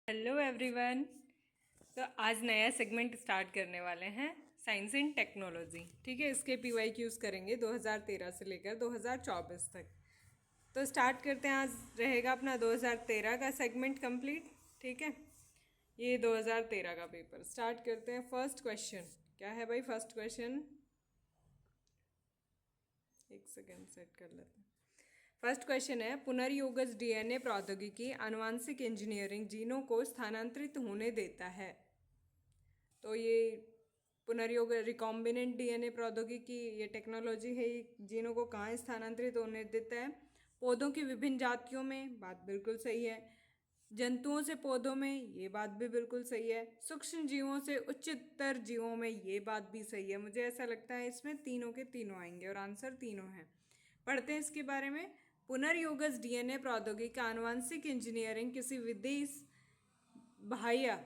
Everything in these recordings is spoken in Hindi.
Hello everyone. तो आज नया सेगमेंट स्टार्ट करने वाले हैं, साइंस एंड टेक्नोलॉजी। ठीक है, इसके पीवाईक्यूज करेंगे 2013 से लेकर 2024 तक। तो स्टार्ट करते हैं। आज रहेगा अपना 2013 का सेगमेंट कंप्लीट। ठीक है, ये 2013 का पेपर स्टार्ट करते हैं। फर्स्ट क्वेश्चन क्या है भाई? फर्स्ट क्वेश्चन एक सेकेंड सेट कर लेते हैं। फर्स्ट क्वेश्चन है, पुनर्योगज डीएनए प्रौद्योगिकी आनुवांशिक इंजीनियरिंग जीनों को स्थानांतरित होने देता है। तो ये पुनर्योग रिकॉम्बिनेंट डीएनए प्रौद्योगिकी ये टेक्नोलॉजी है, ये जीनों को कहाँ स्थानांतरित होने देता है? पौधों की विभिन्न जातियों में, बात बिल्कुल सही है। जंतुओं से पौधों में, ये बात भी बिल्कुल सही है। सूक्ष्म जीवों से उच्चतर जीवों में, ये बात भी सही है। मुझे ऐसा लगता है इसमें तीनों के तीनों आएंगे और आंसर तीनों हैं। पढ़ते हैं इसके बारे में। पुनर्योगज डीएनए प्रौद्योगिकी आनुवांशिक इंजीनियरिंग किसी विदेश बाह्य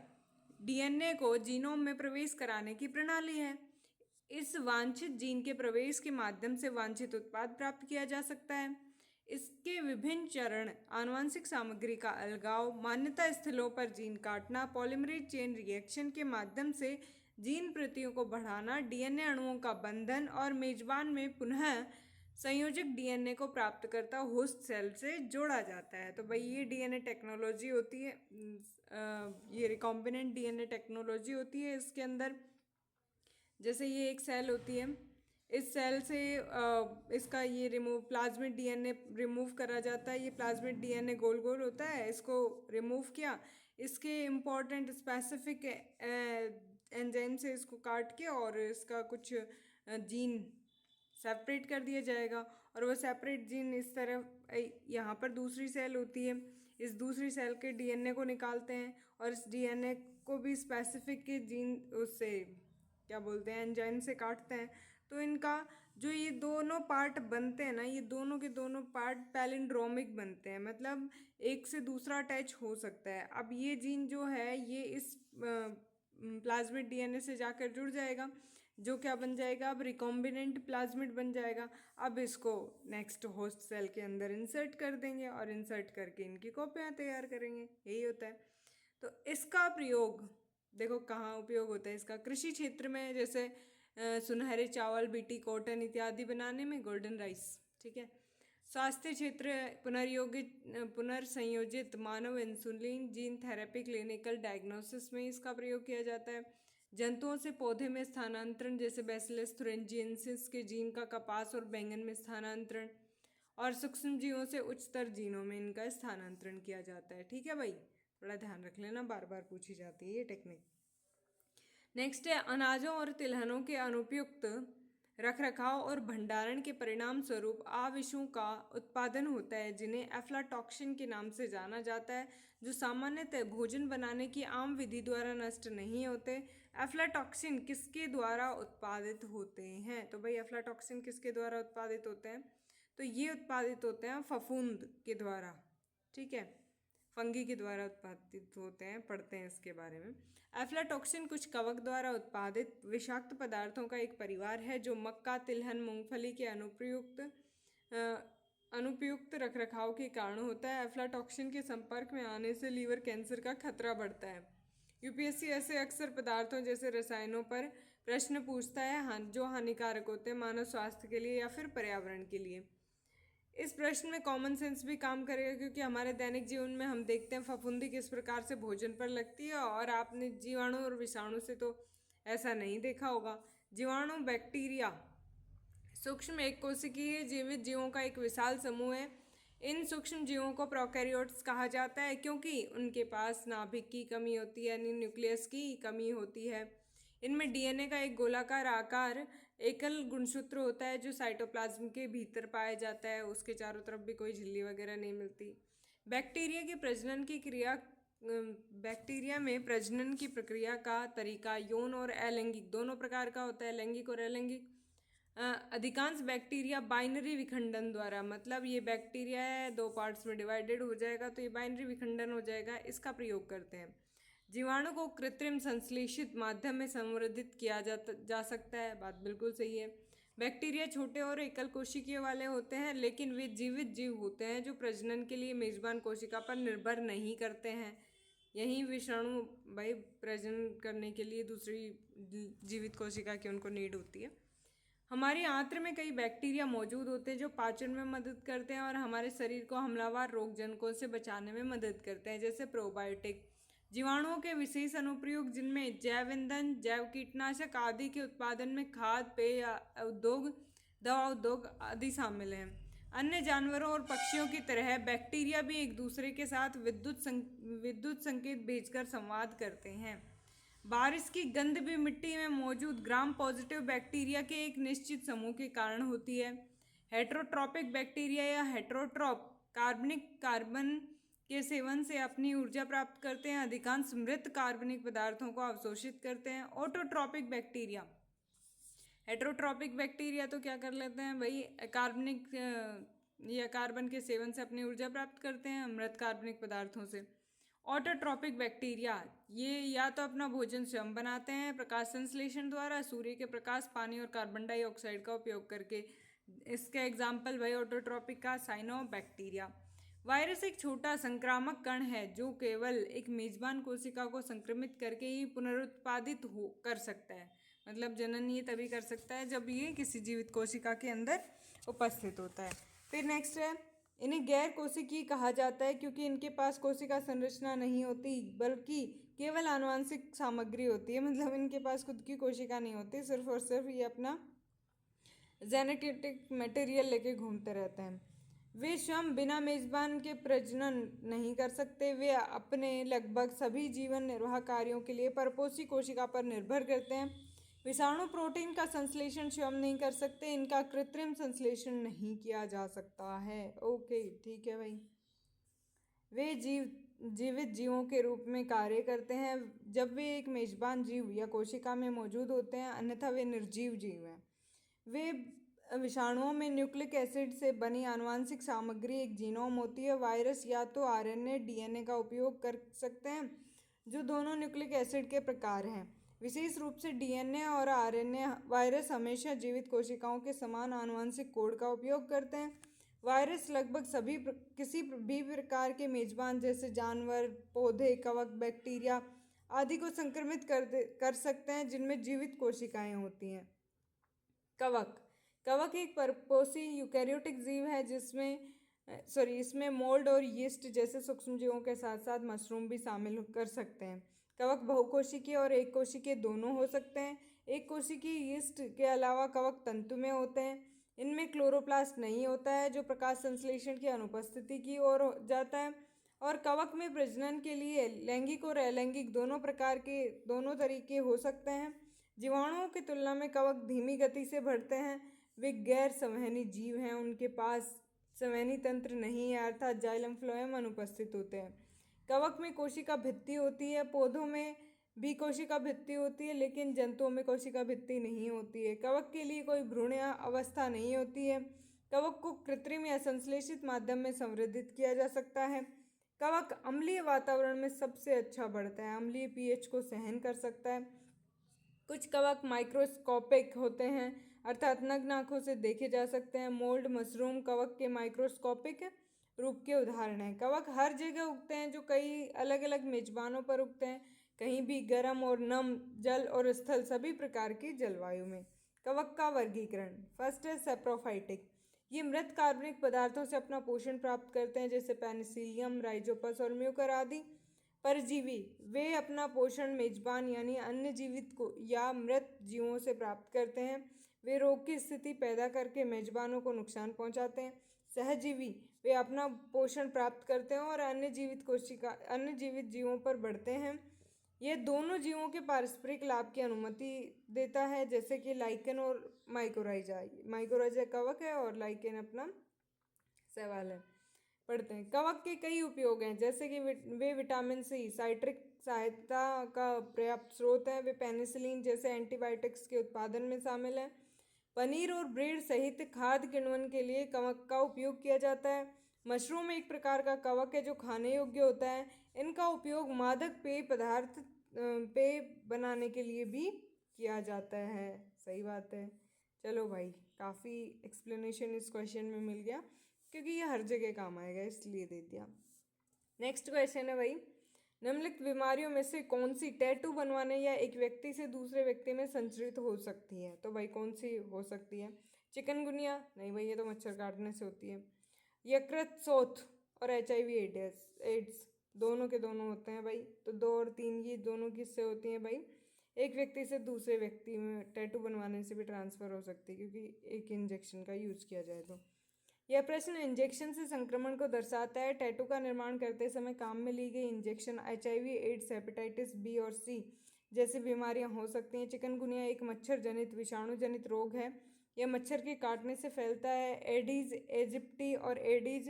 डीएनए को जीनोम में प्रवेश कराने की प्रणाली है। इस वांछित जीन के प्रवेश के माध्यम से वांछित उत्पाद प्राप्त किया जा सकता है। इसके विभिन्न चरण आनुवंशिक सामग्री का अलगाव, मान्यता स्थलों पर जीन काटना, पॉलीमरेज चेन रिएक्शन के माध्यम से जीन प्रतियों को बढ़ाना, डीएनए अणुओं का बंधन और मेजबान में पुनः संयोजक डीएनए को प्राप्तकर्ता होस्ट सेल से जोड़ा जाता है। तो भाई ये डीएनए टेक्नोलॉजी होती है, ये रिकॉम्बिनेंट डीएनए टेक्नोलॉजी होती है। इसके अंदर जैसे ये एक सेल होती है, इस सेल से इसका ये प्लाज्मिड डीएनए रिमूव करा जाता है। ये प्लाज्मिड डीएनए गोल गोल होता है, इसको रिमूव किया, इसके इम्पॉर्टेंट स्पेसिफिक एंजाइम से इसको काट के और इसका कुछ जीन सेपरेट कर दिया जाएगा। और वो सेपरेट जीन इस तरह यहाँ पर दूसरी सेल होती है, इस दूसरी सेल के डीएनए को निकालते हैं और इस डीएनए को भी स्पेसिफिक के जीन उससे क्या बोलते हैं एंजाइम से काटते हैं। तो इनका जो ये दोनों पार्ट बनते हैं ना, ये दोनों के दोनों पार्ट पैलिंड्रोमिक बनते हैं, मतलब एक से दूसरा अटैच हो सकता है। अब ये जीन जो है ये इस प्लाज्मिड डीएनए से जाकर जुड़ जाएगा, जो क्या बन जाएगा? अब रिकॉम्बिनेंट प्लाज्मिड बन जाएगा। अब इसको नेक्स्ट होस्ट सेल के अंदर इंसर्ट कर देंगे और इंसर्ट करके इनकी कॉपियाँ तैयार करेंगे। यही होता है। तो इसका प्रयोग देखो कहाँ उपयोग होता है इसका? कृषि क्षेत्र में, जैसे सुनहरे चावल, बीटी कॉटन इत्यादि बनाने में, गोल्डन राइस। ठीक है। स्वास्थ्य क्षेत्र, पुनर्संयोजित मानव insulin gene therapy, clinical diagnosis में इसका प्रयोग किया जाता है। जंतुओं से पौधे में स्थानांतरण, जैसे बैसिलस थुरिंजिएंसिस के जीन का कपास और बैंगन में स्थानांतरण, और सूक्ष्म जीवों से उच्चतर जीनों में इनका स्थानांतरण किया जाता है। ठीक है भाई, थोड़ा ध्यान रख लेना, बार बार पूछी जाती है ये टेक्निक। नेक्स्ट है, अनाजों और तिलहनों के अनुपयुक्त रखरखाव और भंडारण के परिणाम स्वरूप आविशों का उत्पादन होता है, जिन्हें एफ्लाटॉक्सिन के नाम से जाना जाता है, जो सामान्यतः भोजन बनाने की आम विधि द्वारा नष्ट नहीं होते। एफ्लाटॉक्सिन किसके द्वारा उत्पादित होते हैं? तो भाई एफ्लाटॉक्सिन किसके द्वारा उत्पादित होते हैं? तो ये उत्पादित होते हैं फफूंद के द्वारा। ठीक है, फंगी के द्वारा उत्पादित होते हैं। पढ़ते हैं इसके बारे में। एफ्लाटॉक्सिन कुछ कवक द्वारा उत्पादित विषाक्त पदार्थों का एक परिवार है, जो मक्का, तिलहन, मूंगफली के अनुपयुक्त रखरखाव के कारण होता है। एफ्लाटॉक्सिन के संपर्क में आने से लीवर कैंसर का खतरा बढ़ता है। यूपीएससी ऐसे अक्सर पदार्थों जैसे रसायनों पर प्रश्न पूछता है जो हानिकारक होते हैं मानव स्वास्थ्य के लिए या फिर पर्यावरण के लिए। इस प्रश्न में कॉमन सेंस भी काम करेगा, क्योंकि हमारे दैनिक जीवन में हम देखते हैं फफूंदी किस प्रकार से भोजन पर लगती है, और आपने जीवाणु और विषाणु से तो ऐसा नहीं देखा होगा। जीवाणु, बैक्टीरिया सूक्ष्म एक कोशिकीय जीवित जीवों का एक विशाल समूह है। इन सूक्ष्म जीवों को प्रोकैरियोट्स कहा जाता है, क्योंकि उनके पास नाभिक की कमी होती है, यानी न्यूक्लियस की कमी होती है। इनमें डीएनए का एक गोलाकार आकार एकल गुणसूत्र होता है, जो साइटोप्लाज्म के भीतर पाया जाता है। उसके चारों तरफ भी कोई झिल्ली वगैरह नहीं मिलती। बैक्टीरिया की प्रजनन की क्रिया बैक्टीरिया में प्रजनन की प्रक्रिया का तरीका यौन और अलैंगिक दोनों प्रकार का होता है, लैंगिक और अलैंगिक। अधिकांश बैक्टीरिया बाइनरी विखंडन द्वारा, मतलब ये बैक्टीरिया है दो पार्ट्स में डिवाइडेड हो जाएगा तो ये बाइनरी विखंडन हो जाएगा, इसका प्रयोग करते हैं। जीवाणु को कृत्रिम संश्लेषित माध्यम में संवर्धित किया जा सकता है, बात बिल्कुल सही है। बैक्टीरिया छोटे और एकल कोशिकीय वाले होते हैं, लेकिन वे जीवित जीव होते हैं जो प्रजनन के लिए मेजबान कोशिका पर निर्भर नहीं करते हैं। यही विषाणु भाई प्रजनन करने के लिए दूसरी जीवित कोशिका की उनको नीड होती है। हमारी आंत्र में कई बैक्टीरिया मौजूद होते हैं जो पाचन में मदद करते हैं और हमारे शरीर को हमलावर रोगजनकों से बचाने में मदद करते हैं, जैसे प्रोबायोटिक। जीवाणुओं के विशेष अनुप्रयोग जिनमें जैव ईंधन, जैव कीटनाशक आदि के उत्पादन में खाद्य पेय उद्योग, दवा उद्योग आदि शामिल हैं। अन्य जानवरों और पक्षियों की तरह बैक्टीरिया भी एक दूसरे के साथ विद्युत संकेत भेजकर संवाद करते हैं। बारिश की गंध भी मिट्टी में मौजूद ग्राम पॉजिटिव बैक्टीरिया के एक निश्चित समूह के कारण होती है। हेटरोट्रॉपिक बैक्टीरिया या हेटरोट्रॉप कार्बन के सेवन से अपनी ऊर्जा प्राप्त करते हैं, अधिकांश मृत कार्बनिक पदार्थों को अवशोषित करते हैं। ऑटोट्रॉपिक बैक्टीरिया, हेटरोट्रॉपिक बैक्टीरिया तो क्या कर लेते हैं भाई, कार्बनिक या कार्बन के सेवन से अपनी ऊर्जा प्राप्त करते हैं मृत कार्बनिक पदार्थों से। ऑटोट्रॉपिक बैक्टीरिया ये या तो अपना भोजन स्वयं बनाते हैं प्रकाश संश्लेषण द्वारा, सूर्य के प्रकाश, पानी और कार्बन डाइऑक्साइड का उपयोग करके। इसका एग्जाम्पल भाई ऑटोट्रॉपिक का साइनोबैक्टीरिया। वायरस एक छोटा संक्रामक कण है जो केवल एक मेजबान कोशिका को संक्रमित करके ही पुनरुत्पादित कर सकता है। मतलब जनन ये तभी कर सकता है जब ये किसी जीवित कोशिका के अंदर उपस्थित होता है। फिर नेक्स्ट है, इन्हें गैर कोशिकीय कहा जाता है क्योंकि इनके पास कोशिका संरचना नहीं होती बल्कि केवल आनुवंशिक सामग्री होती है। मतलब इनके पास खुद की कोशिका नहीं होती, सिर्फ और सिर्फ ये अपना जेनेटिक मटेरियल लेके घूमते रहते हैं। वे स्वयं बिना मेजबान के प्रजनन नहीं कर सकते। वे अपने लगभग सभी जीवन निर्वाह कार्यों के लिए परपोषी कोशिका पर निर्भर करते हैं। विषाणु प्रोटीन का संश्लेषण स्वयं नहीं कर सकते, इनका कृत्रिम संश्लेषण नहीं किया जा सकता है। ओके ठीक है भाई। वे जीवित जीवों के रूप में कार्य करते हैं जब वे एक मेजबान जीव या कोशिका में मौजूद होते हैं, अन्यथा वे निर्जीव जीव हैं। वे विषाणुओं में न्यूक्लिक एसिड से बनी आनुवंशिक सामग्री एक जीनोम होती है। वायरस या तो आरएनए डीएनए का उपयोग कर सकते हैं जो दोनों न्यूक्लिक एसिड के प्रकार हैं। विशेष रूप से डीएनए और आरएनए। वायरस हमेशा जीवित कोशिकाओं के समान आनुवंशिक कोड का उपयोग करते हैं। वायरस लगभग किसी भी प्रकार के मेजबान जैसे जानवर, पौधे, कवक, बैक्टीरिया आदि को संक्रमित कर सकते हैं जिनमें जीवित कोशिकाएं होती हैं। कवक एक परपोषी यूकेरियोटिक जीव है इसमें मोल्ड और यीस्ट जैसे सूक्ष्मजीवों के साथ साथ मशरूम भी शामिल कर सकते हैं। कवक बहुकोशिकीय और एक कोशिकीय दोनों हो सकते हैं। एक कोशिकीय यीस्ट के अलावा कवक तंतु में होते हैं। इनमें क्लोरोप्लास्ट नहीं होता है जो प्रकाश संश्लेषण की अनुपस्थिति की ओर जाता है। और कवक में प्रजनन के लिए लैंगिक और अलैंगिक दोनों तरीके हो सकते हैं। जीवाणुओं की तुलना में कवक धीमी गति से बढ़ते हैं। वे गैर संवहनी जीव हैं, उनके पास संवहनी तंत्र नहीं है अर्थात जाइलम फ्लोएम अनुपस्थित होते हैं। कवक में कोशिका भित्ति होती है। पौधों में भी कोशिका भित्ति होती है लेकिन जंतुओं में कोशिका भित्ति नहीं होती है। कवक के लिए कोई भ्रूण अवस्था नहीं होती है। कवक को कृत्रिम या संश्लेषित माध्यम में संवर्धित किया जा सकता है। कवक अम्लीय वातावरण में सबसे अच्छा बढ़ता है, अम्लीय पीएच को सहन कर सकता है। कुछ कवक माइक्रोस्कोपिक होते हैं अर्थात नग्न आंखों से देखे जा सकते हैं। मोल्ड, मशरूम कवक के माइक्रोस्कोपिक रूप के उदाहरण हैं। कवक हर जगह उगते हैं जो कई अलग अलग मेजबानों पर उगते हैं, कहीं भी गर्म और नम, जल और स्थल सभी प्रकार की जलवायु में। कवक का वर्गीकरण, फर्स्ट है सेप्रोफाइटिक। ये मृत कार्बनिक पदार्थों से अपना पोषण प्राप्त करते हैं जैसे पेनिसिलियम, राइजोपस और म्यूकर आदि। परजीवी, वे अपना पोषण मेजबान यानी अन्य जीवित को या मृत जीवों से प्राप्त करते हैं। वे रोग की स्थिति पैदा करके मेजबानों को नुकसान पहुंचाते हैं। सहजीवी, वे अपना पोषण प्राप्त करते हैं और अन्य जीवित जीवों पर बढ़ते हैं। यह दोनों जीवों के पारस्परिक लाभ की अनुमति देता है जैसे कि लाइकेन और माइकोराइजा। माइकोराइजा कवक है और लाइकेन अपना शैवाल है। पढ़ते हैं। कवक के कई उपयोग हैं जैसे कि वे विटामिन सी, साइट्रिक सहायता का पर्याप्त स्रोत है। वे पेनिसिलिन जैसे एंटीबायोटिक्स के उत्पादन में शामिल हैं। पनीर और ब्रेड सहित खाद्य किण्वन के लिए कवक का उपयोग किया जाता है। मशरूम एक प्रकार का कवक है जो खाने योग्य होता है। इनका उपयोग मादक पेय बनाने के लिए भी किया जाता है। सही बात है। चलो भाई, काफ़ी एक्सप्लेनेशन इस क्वेश्चन में मिल गया क्योंकि ये हर जगह काम आएगा इसलिए दे दिया। नेक्स्ट क्वेश्चन है भाई, निम्नलिखित बीमारियों में से कौन सी टैटू बनवाने या एक व्यक्ति से दूसरे व्यक्ति में संचरित हो सकती है? तो भाई कौन सी हो सकती है? चिकनगुनिया? नहीं भाई, ये तो मच्छर काटने से होती है। यकृत शोथ और HIV एड्स दोनों के दोनों होते हैं भाई। तो 2 और 3 ये दोनों किससे होती हैं भाई? एक व्यक्ति से दूसरे व्यक्ति में टैटू बनवाने से भी ट्रांसफ़र हो सकती है, क्योंकि एक इंजेक्शन का यूज़ किया जाए तो। यह प्रश्न इंजेक्शन से संक्रमण को दर्शाता है। टैटू का निर्माण करते समय काम में ली गई injection HIV AIDS hepatitis B और C जैसी बीमारियां हो सकती हैं। चिकनगुनिया एक मच्छर जनित विषाणु जनित रोग है। यह मच्छर के काटने से फैलता है। एडीज एजिप्टी और एडीज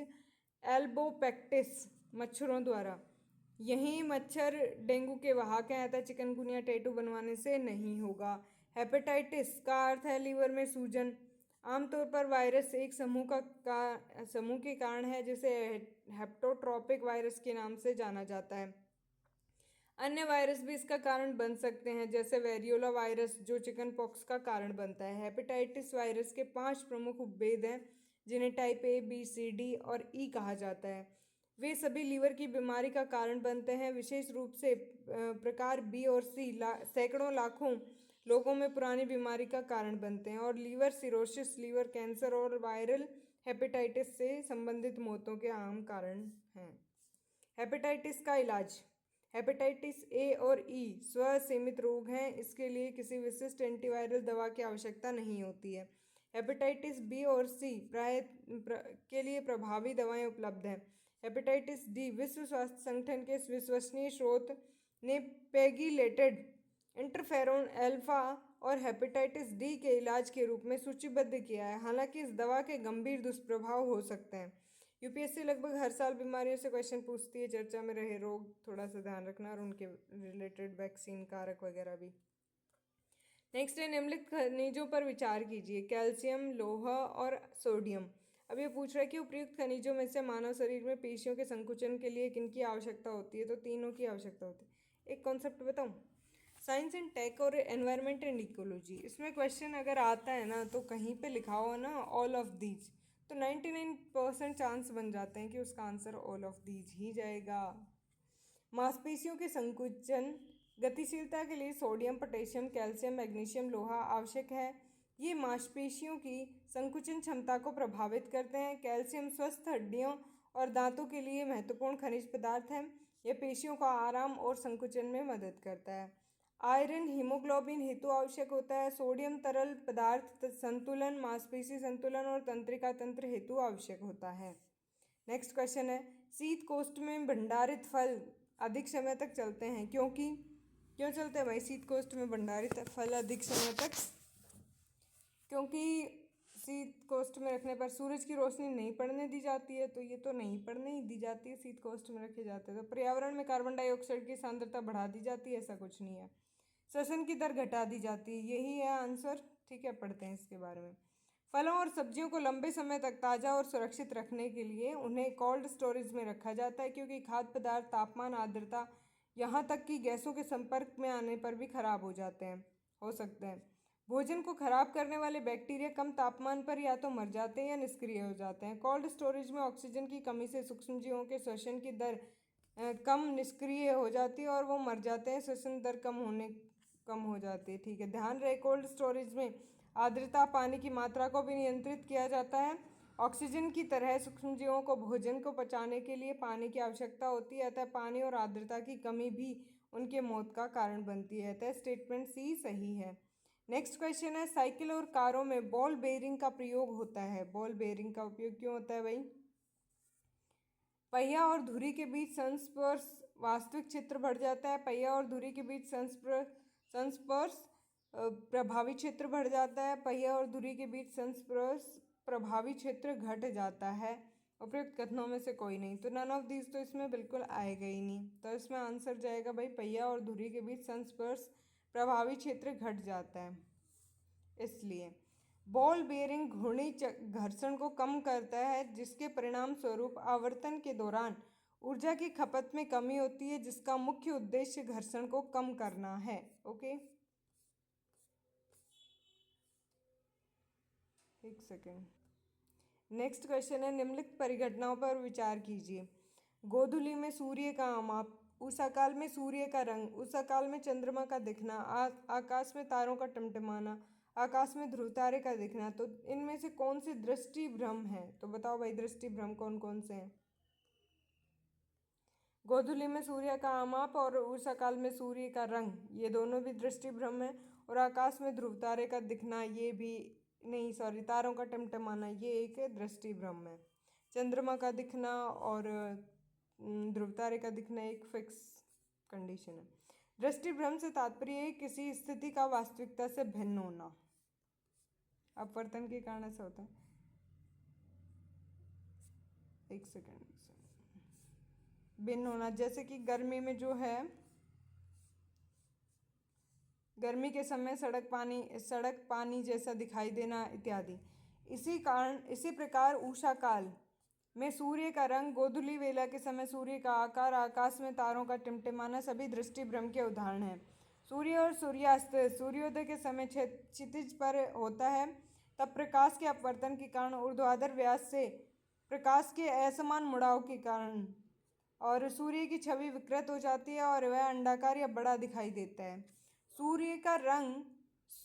एल्बोपेक्टिस मच्छरों द्वारा। यही मच्छर डेंगू के वाहक हैं, अतः चिकनगुनिया टैटू बनवाने से नहीं होगा। हेपेटाइटिस का अर्थ है लीवर में सूजन। आमतौर पर वायरस एक समूह के कारण है, जिसे हेप्टोट्रोपिक वायरस के नाम से जाना जाता है। अन्य वायरस भी इसका कारण बन सकते हैं, जैसे वेरियोला वायरस जो चिकन पॉक्स का कारण बनता है। हेपेटाइटिस वायरस के 5 प्रमुख उपभेद हैं, जिन्हें type A, B, C, D और E कहा जाता है। वे सभी लीवर की बीमारी का कारण बनते हैं। विशेष रूप से प्रकार B और C सैकड़ों लाखों लोगों में पुरानी बीमारी का कारण बनते हैं और लीवर सिरोसिस, लीवर कैंसर और वायरल हेपेटाइटिस से संबंधित मौतों के आम कारण हैं। हेपेटाइटिस का इलाज। हेपेटाइटिस A और E स्वसीमित रोग हैं, इसके लिए किसी विशिष्ट एंटीवायरल दवा की आवश्यकता नहीं होती है। हेपेटाइटिस B और C के लिए प्रभावी दवाएं उपलब्ध हैं। हेपेटाइटिस D विश्व स्वास्थ्य संगठन के विश्वसनीय स्रोत ने पेगिलेटेड इंटरफेरोन अल्फा और हेपेटाइटिस D के इलाज के रूप में सूचीबद्ध किया है। हालांकि इस दवा के गंभीर दुष्प्रभाव हो सकते हैं। यूपीएससी लगभग हर साल बीमारियों से क्वेश्चन पूछती है। चर्चा में रहे रोग थोड़ा सा ध्यान रखना और उनके रिलेटेड वैक्सीन कारक वगैरह भी। नेक्स्ट है निम्नलिखित खनिजों पर विचार कीजिए। कैल्शियम, लोहा और सोडियम। अब ये पूछ रहा है कि उपयुक्त खनिजों में से मानव शरीर में पेशियों के संकुचन के लिए किनकी आवश्यकता होती है? तो तीनों की आवश्यकता होती है। एक कॉन्सेप्ट बताऊँ, साइंस एंड टेक और एनवायरनमेंट एंड इकोलॉजी, इसमें क्वेश्चन अगर आता है ना तो कहीं पे लिखा हो ना ऑल ऑफ दीज, तो 99% चांस बन जाते हैं कि उसका आंसर ऑल ऑफ दीज ही जाएगा। मांसपेशियों के संकुचन गतिशीलता के लिए सोडियम, पोटेशियम, कैल्शियम, मैग्नीशियम, लोहा आवश्यक है। ये मांसपेशियों की संकुचन क्षमता को प्रभावित करते हैं। कैल्शियम स्वस्थ हड्डियों और दांतों के लिए महत्वपूर्ण खनिज पदार्थ है। यह पेशियों का आराम और संकुचन में मदद करता है। आयरन हीमोग्लोबिन हेतु आवश्यक होता है। सोडियम तरल पदार्थ संतुलन, मांसपेशी संतुलन और तंत्रिका तंत्र हेतु आवश्यक होता है। नेक्स्ट क्वेश्चन है, शीत कोष्ठ में भंडारित फल अधिक समय तक चलते हैं, क्योंकि क्यों चलते हैं भाई शीत कोष्ठ में भंडारित फल अधिक समय तक? क्योंकि शीत कोष्ठ में रखने पर सूरज की रोशनी नहीं पड़ने दी जाती है, तो ये तो नहीं पड़ने ही दी जाती है, शीत कोष्ठ में रखे जाते हैं। तो पर्यावरण में कार्बन डाइऑक्साइड की सांद्रता बढ़ा दी जाती है, ऐसा कुछ नहीं है। श्वसन की दर घटा दी जाती है, यही है आंसर। ठीक है, पढ़ते हैं इसके बारे में। फलों और सब्जियों को लंबे समय तक ताज़ा और सुरक्षित रखने के लिए उन्हें कोल्ड स्टोरेज में रखा जाता है, क्योंकि खाद्य पदार्थ तापमान, आर्द्रता, यहाँ तक कि गैसों के संपर्क में आने पर भी खराब हो सकते हैं। भोजन को खराब करने वाले बैक्टीरिया कम तापमान पर या तो मर जाते हैं या निष्क्रिय हो जाते हैं। कोल्ड स्टोरेज में ऑक्सीजन की कमी से सूक्ष्मजीवों के श्वसन की दर कम निष्क्रिय हो जाती है और वो मर जाते हैं। श्वसन दर कम हो जाती है। ठीक है, ध्यान रहे कोल्ड स्टोरेज में आर्द्रता, पानी की मात्रा को भी नियंत्रित किया जाता है। ऑक्सीजन की तरह सूक्ष्मजीवों को भोजन को पचाने के लिए पानी की आवश्यकता होती है, अतः पानी और आर्द्रता की कमी भी उनके मौत का कारण बनती है, अतः स्टेटमेंट सी सही है। नेक्स्ट क्वेश्चन है, साइकिल और कारों में बॉल बेयरिंग का प्रयोग होता है। बॉल बेयरिंग का उपयोग क्यों होता है भाई? पहिया और धुरी के बीच संस्पर्श वास्तविक क्षेत्र बढ़ जाता है। पहिया और धुरी के बीच संस्पर्श प्रभावी क्षेत्र बढ़ जाता है। पहिया और धुरी के बीच संस्पर्श प्रभावी क्षेत्र घट जाता है। उपयुक्त कथनों में से कोई नहीं, तो नन ऑफ दीज तो इसमें बिल्कुल आएगा ही नहीं। तो इसमें आंसर जाएगा भाई पहिया और धुरी के बीच संस्पर्श प्रभावी क्षेत्र घट जाता है। इसलिए बॉल बेयरिंग घूर्णी घर्षण को कम करता है, जिसके परिणाम स्वरूप आवर्तन के दौरान ऊर्जा की खपत में कमी होती है, जिसका मुख्य उद्देश्य घर्षण को कम करना है। ओके, एक सेकेंड। नेक्स्ट क्वेश्चन है, निम्नलिखित परिघटनाओं पर विचार कीजिए। गोधूली में सूर्य का उषा काल में सूर्य का रंग, उषा काल में चंद्रमा का दिखना, आकाश में तारों का टिमटिमाना, आकाश में ध्रुव तारे का दिखना। तो इनमें से कौन सी दृष्टि भ्रम है? तो बताओ भाई दृष्टि भ्रम कौन कौन से हैं? गोधूली में सूर्य का आमाप और उषा काल में सूर्य का रंग, ये दोनों भी दृष्टि भ्रम है। और आकाश में ध्रुव तारे का दिखना, ये भी नहीं, सॉरी, तारों का टिमटिमाना, ये एक दृष्टि भ्रम है। चंद्रमा का दिखना और ध्रुव तारे का दिखना एक फिक्स कंडीशन है। दृष्टि भ्रम से तात्पर्य है किसी स्थिति का वास्तविकता से भिन्न होना। अपवर्तन के कारण ऐसा होता है। एक सेकंड, भिन्न होना, जैसे कि गर्मी में जो है, गर्मी के समय सड़क पानी जैसा दिखाई देना इत्यादि। इसी प्रकार उषा काल में सूर्य का रंग, गोधूली वेला के समय सूर्य का आकार, आकाश में तारों का टिमटिमाना सभी दृष्टि भ्रम के उदाहरण हैं। सूर्य और सूर्यास्त सूर्योदय के समय क्षितिज पर होता है, तब प्रकाश के अपवर्तन के कारण ऊर्ध्वाधर व्यास से प्रकाश के असमान मुड़ाव के कारण और सूर्य की छवि विकृत हो जाती है और वह अंडाकार या बड़ा दिखाई देता है। सूर्य का रंग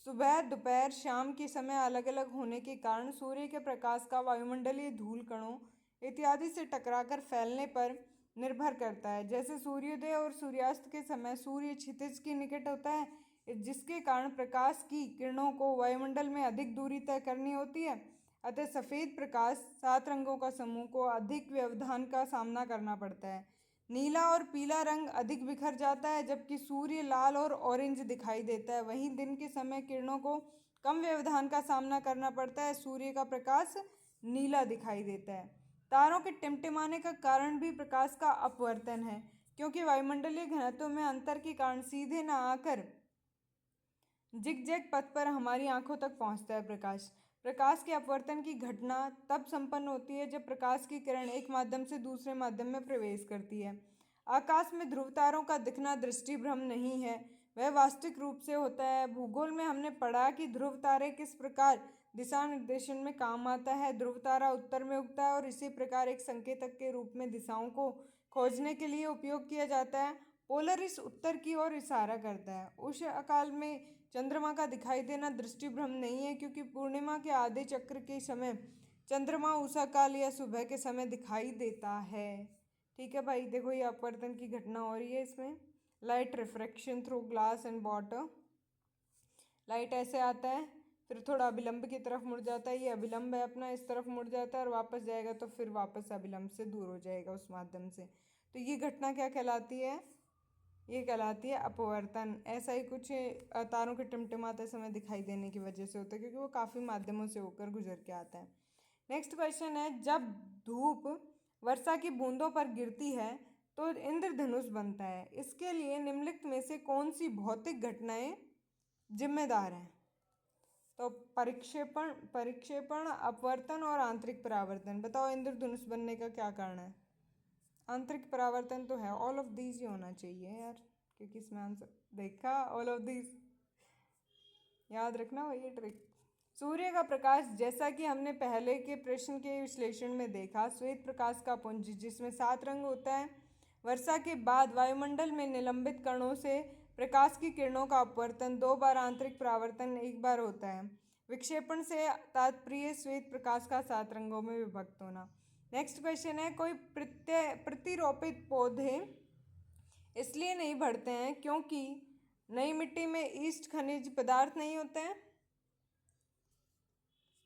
सुबह, दोपहर, शाम के समय अलग अलग होने के कारण सूर्य के प्रकाश का वायुमंडलीय धूल कणों इत्यादि से टकराकर फैलने पर निर्भर करता है। जैसे सूर्योदय और सूर्यास्त के समय सूर्य क्षितिज के निकट होता है, जिसके कारण प्रकाश की किरणों को वायुमंडल में अधिक दूरी तय करनी होती है। अतः सफ़ेद प्रकाश 7 रंगों का समूह को अधिक व्यवधान का सामना करना पड़ता है। नीला और पीला रंग अधिक बिखर जाता है, जबकि सूर्य लाल और ऑरेंज दिखाई देता है। वहीं दिन के समय किरणों को कम व्यवधान का सामना करना पड़ता है, सूर्य का प्रकाश नीला दिखाई देता है। तारों के टिमटिमाने का कारण भी प्रकाश का अपवर्तन है, क्योंकि वायुमंडलीय घनत्व में अंतर के कारण सीधे न आकर जिगजैग पथ पर हमारी आंखों तक पहुंचता है। प्रकाश के अपवर्तन की घटना तब संपन्न होती है जब प्रकाश की किरण एक माध्यम से दूसरे माध्यम में प्रवेश करती है। आकाश में ध्रुव तारों का दिखना दृष्टि भ्रम नहीं है, वह वास्तविक रूप से होता है। भूगोल में हमने पढ़ा कि ध्रुव तारे किस प्रकार दिशा निर्देशन में काम आता है। ध्रुव तारा उत्तर में उगता है और इसी प्रकार एक संकेतक के रूप में दिशाओं को खोजने के लिए उपयोग किया जाता है। पोलरिस उत्तर की ओर इशारा करता है। उस काल में चंद्रमा का दिखाई देना दृष्टि भ्रम नहीं है, क्योंकि पूर्णिमा के आधे चक्र के समय चंद्रमा उषा काल या सुबह के समय दिखाई देता है। ठीक है भाई, देखो ये अपवर्तन की घटना हो रही है इसमें। Light refraction through glass and water, light ऐसे आता है, फिर थोड़ा अभिलंब की तरफ मुड़ जाता है, ये अभिलंब है अपना, इस तरफ मुड़ जाता है और वापस जाएगा तो फिर वापस अभिलंब से दूर हो जाएगा उस माध्यम से। तो ये घटना क्या कहलाती है? ये कहलाती है अपवर्तन। ऐसा ही कुछ तारों के टिमटिमाते समय दिखाई देने की वजह से होता है, क्योंकि वो काफ़ी माध्यमों से होकर गुजर के आता है। नेक्स्ट क्वेश्चन है, जब धूप वर्षा की बूंदों पर गिरती है तो इंद्रधनुष बनता है। इसके लिए निम्नलिखित में से कौन सी भौतिक घटनाएं जिम्मेदार हैं? तो परिक्षेपण, अपवर्तन और आंतरिक परावर्तन। बताओ इंद्रधनुष बनने का क्या कारण है? आंतरिक परावर्तन तो है, ऑल ऑफ दीज ही होना चाहिए यार, क्योंकि इसमें आंसर देखा, ऑल ऑफ दीज याद रखना वही ट्रिक। सूर्य का प्रकाश, जैसा कि हमने पहले के प्रश्न के विश्लेषण में देखा, श्वेत प्रकाश का पुंज जिसमें 7 रंग होता है। वर्षा के बाद वायुमंडल में निलंबित कणों से प्रकाश की किरणों का अपवर्तन 2 बार, आंतरिक परावर्तन 1 बार होता है। विक्षेपण से तात्पर्य श्वेत प्रकाश का 7 रंगों में विभक्त होना। नेक्स्ट क्वेश्चन है, कोई प्रतिरोपित पौधे इसलिए नहीं बढ़ते हैं क्योंकि नई मिट्टी में ईस्ट खनिज पदार्थ नहीं होते हैं।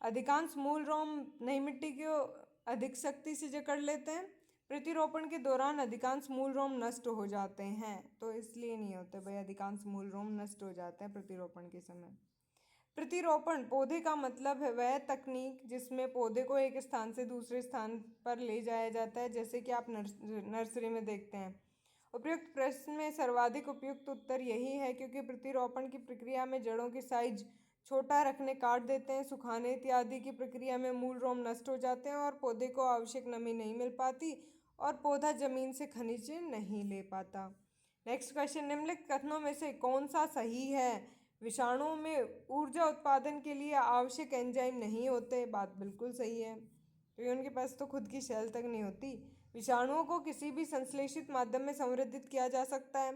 अधिकांश मूल रोम नई मिट्टी को अधिक शक्ति से जकड़ लेते हैं। प्रतिरोपण के दौरान अधिकांश मूल रोम नष्ट हो जाते हैं, तो इसलिए नहीं होते भाई, अधिकांश मूल रोम नष्ट हो जाते हैं प्रतिरोपण के समय। प्रतिरोपण पौधे का मतलब है वह तकनीक जिसमें पौधे को एक स्थान से दूसरे स्थान पर ले जाया जाता है, जैसे कि आप नर्सरी में देखते हैं। उपयुक्त प्रश्न में सर्वाधिक उपयुक्त उत्तर यही है, क्योंकि प्रतिरोपण की प्रक्रिया में जड़ों की साइज छोटा रखने, काट देते हैं, सुखाने इत्यादि की प्रक्रिया में मूल रोम नष्ट हो जाते हैं और पौधे को आवश्यक नमी नहीं मिल पाती और पौधा जमीन से खनिज नहीं ले पाता। नेक्स्ट क्वेश्चन, निम्नलिखित कथनों में से कौन सा सही है? विषाणुओं में ऊर्जा उत्पादन के लिए आवश्यक एंजाइम नहीं होते। बात बिल्कुल सही है, क्योंकि उनके पास तो खुद की सेल तक नहीं होती। विषाणुओं को किसी भी संश्लेषित माध्यम में संवर्धित किया जा सकता है?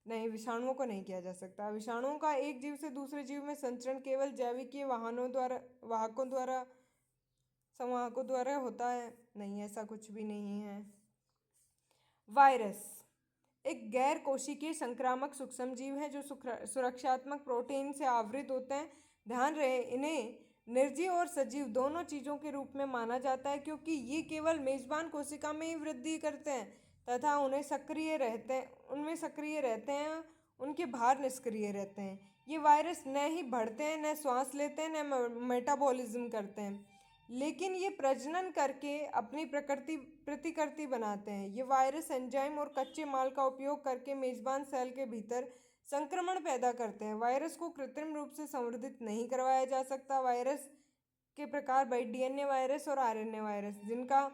नहीं, विषाणुओं को नहीं किया जा सकता। विषाणुओं का एक जीव से दूसरे जीव में संचरण केवल जैविकीय संवाहकों द्वारा होता है? नहीं, ऐसा कुछ भी नहीं है। वायरस एक गैर कोशिकीय संक्रामक सूक्ष्मजीव है जो सुरक्षात्मक प्रोटीन से आवृत होते हैं। ध्यान रहे, इन्हें निर्जीव और सजीव दोनों चीज़ों के रूप में माना जाता है क्योंकि ये केवल मेजबान कोशिका में ही वृद्धि करते हैं तथा उनमें सक्रिय रहते हैं, उनके बाहर निष्क्रिय रहते हैं। ये वायरस न ही बढ़ते हैं, न श्वास लेते हैं, न मेटाबॉलिज्म करते हैं, लेकिन ये प्रजनन करके अपनी प्रतिकृति बनाते हैं। ये वायरस एंजाइम और कच्चे माल का उपयोग करके मेजबान सेल के भीतर संक्रमण पैदा करते हैं। वायरस को कृत्रिम रूप से संवर्धित नहीं करवाया जा सकता। वायरस के प्रकार भाई डीएनए वायरस और आरएनए वायरस। जिनका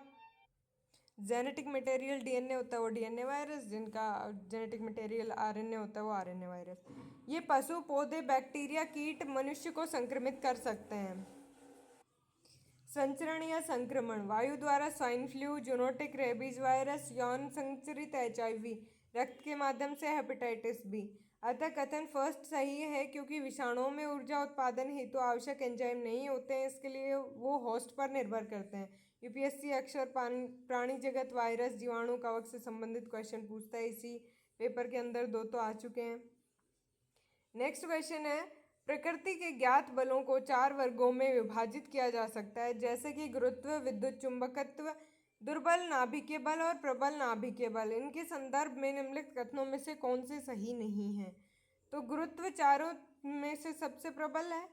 जेनेटिक मटेरियल डीएनए होता है वो डीएनए वायरस, जिनका जेनेटिक मटेरियल आरएनए होता है वो आरएनए वायरस। ये पशु, पौधे, बैक्टीरिया, कीट, मनुष्य को संक्रमित कर सकते हैं। संचरण या संक्रमण वायु द्वारा swine flu, zoonotic, rabies virus, यौन संचरित एचआईवी, रक्त के माध्यम से हेपेटाइटिस बी। अतः कथन फर्स्ट सही है क्योंकि विषाणुओं में ऊर्जा उत्पादन हेतु आवश्यक एंजाइम नहीं होते हैं, इसके लिए वो होस्ट पर निर्भर करते हैं। यूपीएससी अक्सर प्राणी जगत, वायरस, जीवाणु, कवक से संबंधित क्वेश्चन पूछता है। इसी पेपर के अंदर 2 तो आ चुके हैं। नेक्स्ट क्वेश्चन है, प्रकृति के ज्ञात बलों को 4 वर्गों में विभाजित किया जा सकता है, जैसे कि गुरुत्व, विद्युत चुंबकत्व, दुर्बल नाभिकीय बल और प्रबल नाभिकीय बल। इनके संदर्भ में निम्नलिखित कथनों में से कौन से सही नहीं है? तो गुरुत्व चारों में से सबसे प्रबल है?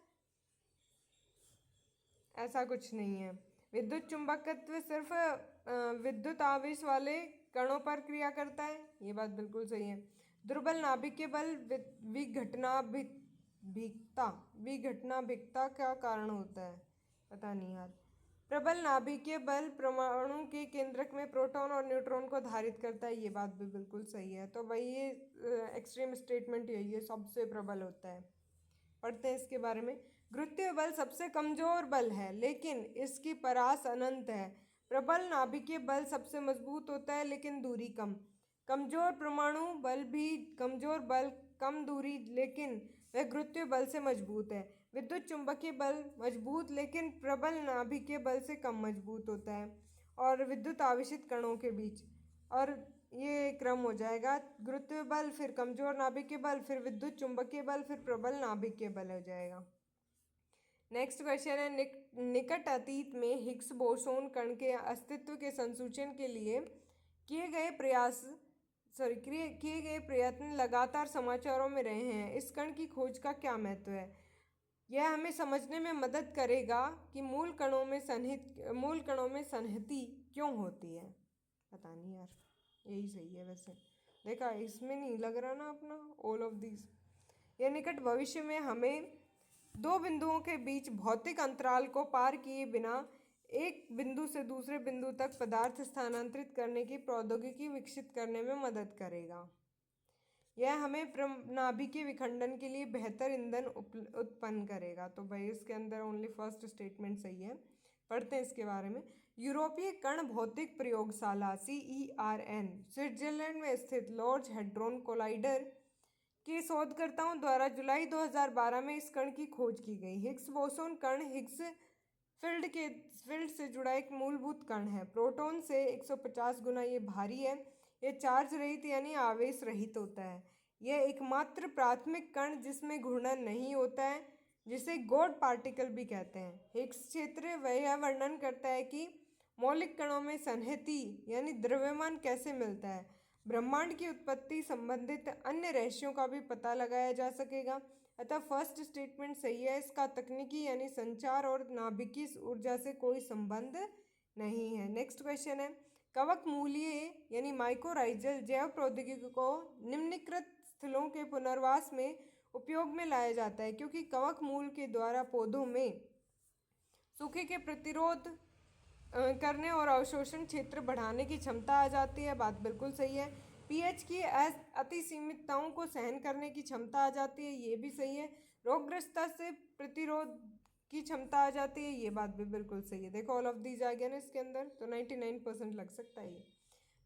ऐसा कुछ नहीं है। विद्युत चुंबकत्व सिर्फ विद्युत आवेश वाले कणों पर क्रिया करता है, ये बात बिल्कुल सही है। दुर्बल नाभिकीय बल विघटनाभिकता का कारण होता है, पता नहीं यार। प्रबल नाभिकीय बल परमाणु के केंद्रक में प्रोटॉन और न्यूट्रॉन को धारित करता है, ये बात भी बिल्कुल सही है। तो भाई ये एक्सट्रीम स्टेटमेंट यही है, सबसे प्रबल होता है। पढ़ते हैं इसके बारे में। गुरुत्वीय बल सबसे कमजोर बल है लेकिन इसकी परास अनंत है। प्रबल नाभिकीय बल सबसे मजबूत होता है लेकिन दूरी कम। कमजोर परमाणु बल भी कमजोर बल, कम दूरी, लेकिन वह गुरुत्वीय बल से मजबूत है। विद्युत चुंबकीय बल मजबूत लेकिन प्रबल नाभिकीय बल से कम मजबूत होता है और विद्युत आवेशित कणों के बीच, और ये क्रम हो जाएगा, गुरुत्वीय बल, फिर कमजोर नाभिकीय बल, फिर विद्युत चुंबकीय बल, फिर प्रबल नाभिकीय बल हो जाएगा। नेक्स्ट क्वेश्चन है, निकट अतीत में हिग्स बोसोन कण के अस्तित्व के संसूचन के लिए किए गए प्रयत्न लगातार समाचारों में रहे हैं। इस कण की खोज का क्या महत्व है? यह हमें समझने में मदद करेगा कि मूल कणों में संहति क्यों होती है। पता नहीं यार, यही सही है वैसे। देखा, इसमें नहीं लग रहा ना अपना ऑल ऑफ दिस। यह निकट भविष्य में हमें 2 बिंदुओं के बीच भौतिक अंतराल को पार किए बिना एक बिंदु से दूसरे बिंदु तक पदार्थ स्थानांतरित करने की प्रौद्योगिकी विकसित करने में मदद करेगा। यह हमें नाभिकीय विखंडन के लिए बेहतर ईंधन उत्पन्न करेगा। तो भाई इसके अंदर ओनली फर्स्ट स्टेटमेंट सही है। पढ़ते हैं इसके बारे में। यूरोपीय कण भौतिक प्रयोगशाला CERN स्विट्जरलैंड में स्थित लॉर्ज हेड्रोन कोलाइडर के शोधकर्ताओं द्वारा जुलाई 2012 में इस कण की खोज की गई। हिग्स बोसोन कण हिग्स फील्ड से जुड़ा एक मूलभूत कण है। प्रोटॉन से 150 गुना ये भारी है। यह चार्ज रहित यानी आवेश रहित होता है। यह एकमात्र प्राथमिक कण जिसमें घूर्णन नहीं होता है, जिसे गॉड पार्टिकल भी कहते हैं। हिग्स क्षेत्र वह वर्णन करता है कि मौलिक कणों में संहति यानी द्रव्यमान कैसे मिलता है। ब्रह्मांड की उत्पत्ति संबंधित अन्य रहस्यों का भी पता लगाया जा सकेगा। अतः फर्स्ट स्टेटमेंट सही है। इसका तकनीकी यानी संचार और नाभिकीय ऊर्जा से कोई संबंध नहीं है। नेक्स्ट क्वेश्चन है, कवक मूलीय यानी माइकोराइजल जैव प्रौद्योगिकी को निम्नलिखित स्थलों के पुनर्वास में उपयोग में लाया जाता है क्योंकि कवक मूल के द्वारा पौधों में सूखे के प्रतिरोध करने और अवशोषण क्षेत्र बढ़ाने की क्षमता आ जाती है। बात बिल्कुल सही है। पीएच की अति सीमितताओं को सहन करने की क्षमता आ जाती है, ये भी सही है। रोगग्रस्तता से प्रतिरोध की क्षमता आ जाती है, ये बात भी बिल्कुल सही है। देखो ऑल ऑफ दीज आ गया ना इसके अंदर, तो 99% लग सकता है ये।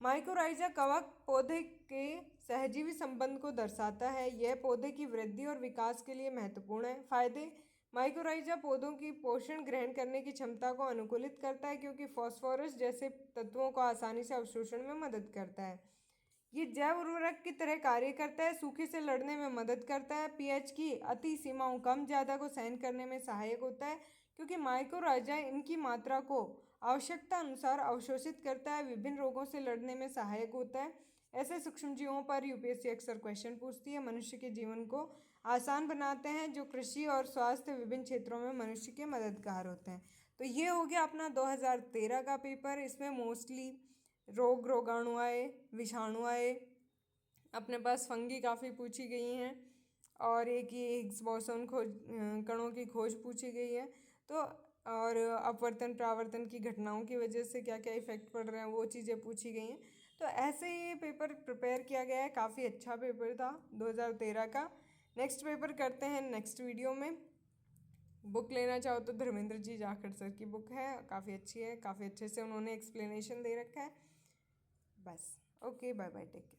माइकोराइजा कवक पौधे के सहजीवी संबंध को दर्शाता है। यह पौधे की वृद्धि और विकास के लिए महत्वपूर्ण है। फायदे, माइकोराइजा पौधों की पोषण ग्रहण करने की क्षमता को अनुकूलित करता है क्योंकि फास्फोरस जैसे तत्वों को आसानी से अवशोषण में मदद करता है। ये जैव उर्वरक की तरह कार्य करता है, सूखे से लड़ने में मदद करता है, पीएच की अति सीमाओं कम ज़्यादा को सहन करने में सहायक होता है क्योंकि माइकोराइजा इनकी मात्रा को आवश्यकता अनुसार अवशोषित करता है, विभिन्न रोगों से लड़ने में सहायक होता है। ऐसे सूक्ष्मजीवों पर यूपीएससी अक्सर क्वेश्चन पूछती है। मनुष्य के जीवन को आसान बनाते हैं, जो कृषि और स्वास्थ्य विभिन्न क्षेत्रों में मनुष्य के मददगार होते हैं। तो ये हो गया अपना 2013 का पेपर। इसमें मोस्टली रोग रोगाणु आए, विषाणु आए, अपने पास फंगी काफ़ी पूछी गई हैं, और एक ये हिग्स बोसोन खोज कणों की खोज पूछी गई है। तो और अपवर्तन प्रावर्तन की घटनाओं की वजह से क्या क्या इफेक्ट पड़ रहे हैं वो चीज़ें पूछी गई हैं। तो ऐसे ये पेपर प्रिपेयर किया गया है, काफ़ी अच्छा पेपर था 2013 का। नेक्स्ट पेपर करते हैं नेक्स्ट वीडियो में। बुक लेना चाहो तो धर्मेंद्र जी जाखड़ सर की बुक है, काफ़ी अच्छी है, काफ़ी अच्छे से उन्होंने एक्सप्लेनेशन दे रखा है। बस okay, bye bye, take care.